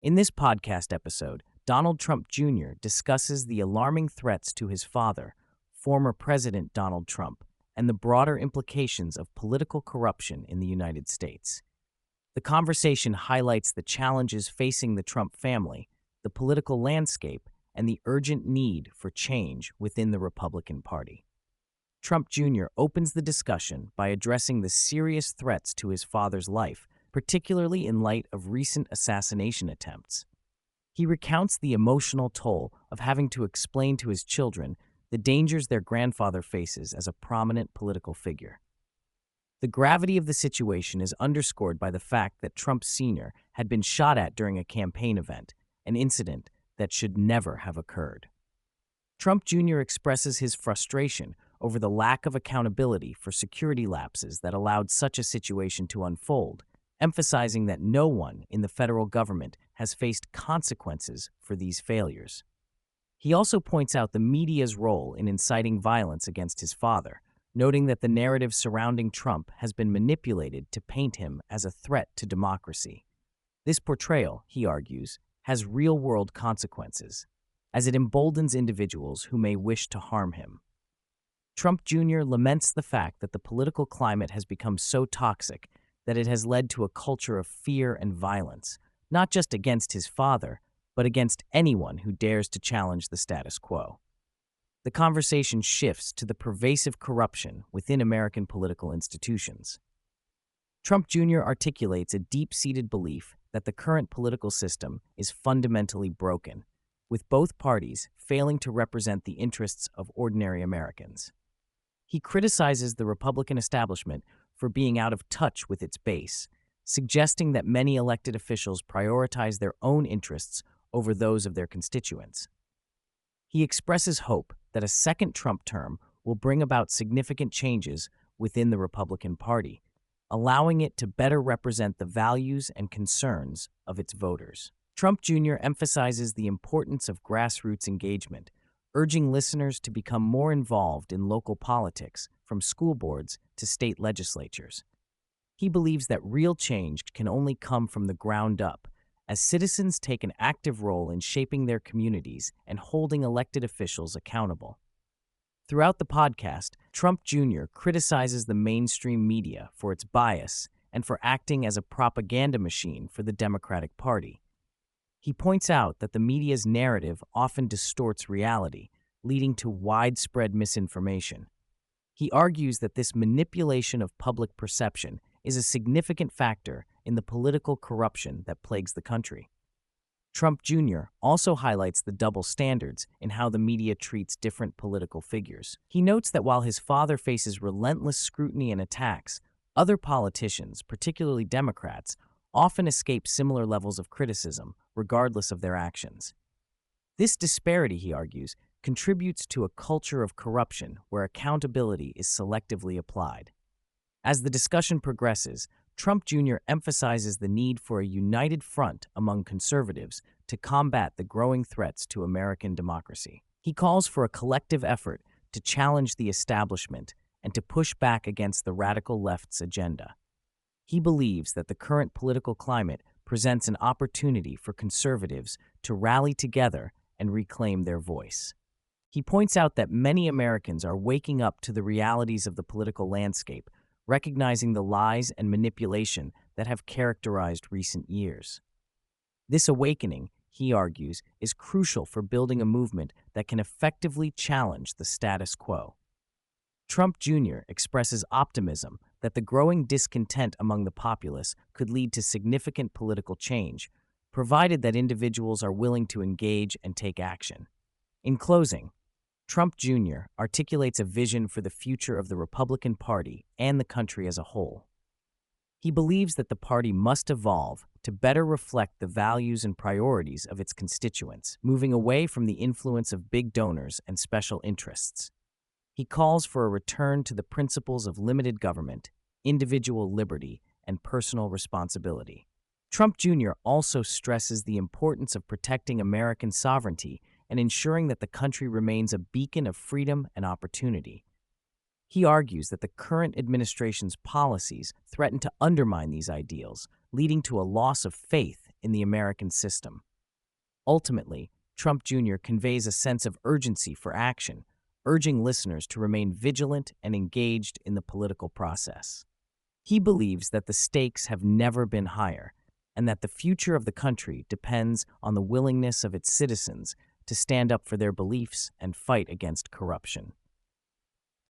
In this podcast episode, Donald Trump Jr. discusses the alarming threats to his father, former President Donald Trump, and the broader implications of political corruption in the United States. The conversation highlights the challenges facing the Trump family, the political landscape, and the urgent need for change within the Republican Party. Trump Jr. opens the discussion by addressing the serious threats to his father's life, particularly in light of recent assassination attempts. He recounts the emotional toll of having to explain to his children the dangers their grandfather faces as a prominent political figure. The gravity of the situation is underscored by the fact that Trump Sr. had been shot at during a campaign event, an incident that should never have occurred. Trump Jr. expresses his frustration over the lack of accountability for security lapses that allowed such a situation to unfold, emphasizing that no one in the federal government has faced consequences for these failures. He also points out the media's role in inciting violence against his father, noting that the narrative surrounding Trump has been manipulated to paint him as a threat to democracy. This portrayal, he argues, has real-world consequences, as it emboldens individuals who may wish to harm him. Trump Jr. laments the fact that the political climate has become so toxic that it has led to a culture of fear and violence, not just against his father, but against anyone who dares to challenge the status quo. The conversation shifts to the pervasive corruption within American political institutions. Trump Jr. articulates a deep-seated belief that the current political system is fundamentally broken, with both parties failing to represent the interests of ordinary Americans. He criticizes the Republican establishment for being out of touch with its base, suggesting that many elected officials prioritize their own interests over those of their constituents. He expresses hope that a second Trump term will bring about significant changes within the Republican Party, allowing it to better represent the values and concerns of its voters. Trump Jr. emphasizes the importance of grassroots engagement, urging listeners to become more involved in local politics, from school boards to state legislatures. He believes that real change can only come from the ground up, as citizens take an active role in shaping their communities and holding elected officials accountable. Throughout the podcast, Trump Jr. criticizes the mainstream media for its bias and for acting as a propaganda machine for the Democratic Party. He points out that the media's narrative often distorts reality, leading to widespread misinformation. He argues that this manipulation of public perception is a significant factor in the political corruption that plagues the country. Trump Jr. also highlights the double standards in how the media treats different political figures. He notes that while his father faces relentless scrutiny and attacks, other politicians, particularly Democrats, often escape similar levels of criticism, regardless of their actions. This disparity, he argues, contributes to a culture of corruption where accountability is selectively applied. As the discussion progresses, Trump Jr. emphasizes the need for a united front among conservatives to combat the growing threats to American democracy. He calls for a collective effort to challenge the establishment and to push back against the radical left's agenda. He believes that the current political climate presents an opportunity for conservatives to rally together and reclaim their voice. He points out that many Americans are waking up to the realities of the political landscape, recognizing the lies and manipulation that have characterized recent years. This awakening, he argues, is crucial for building a movement that can effectively challenge the status quo. Trump Jr. expresses optimism that the growing discontent among the populace could lead to significant political change, provided that individuals are willing to engage and take action. In closing, Trump Jr. articulates a vision for the future of the Republican Party and the country as a whole. He believes that the party must evolve to better reflect the values and priorities of its constituents, moving away from the influence of big donors and special interests. He calls for a return to the principles of limited government, individual liberty, and personal responsibility. Trump Jr. also stresses the importance of protecting American sovereignty and ensuring that the country remains a beacon of freedom and opportunity. He argues that the current administration's policies threaten to undermine these ideals, leading to a loss of faith in the American system. Ultimately, Trump Jr. conveys a sense of urgency for action, urging listeners to remain vigilant and engaged in the political process. He believes that the stakes have never been higher, and that the future of the country depends on the willingness of its citizens to stand up for their beliefs and fight against corruption.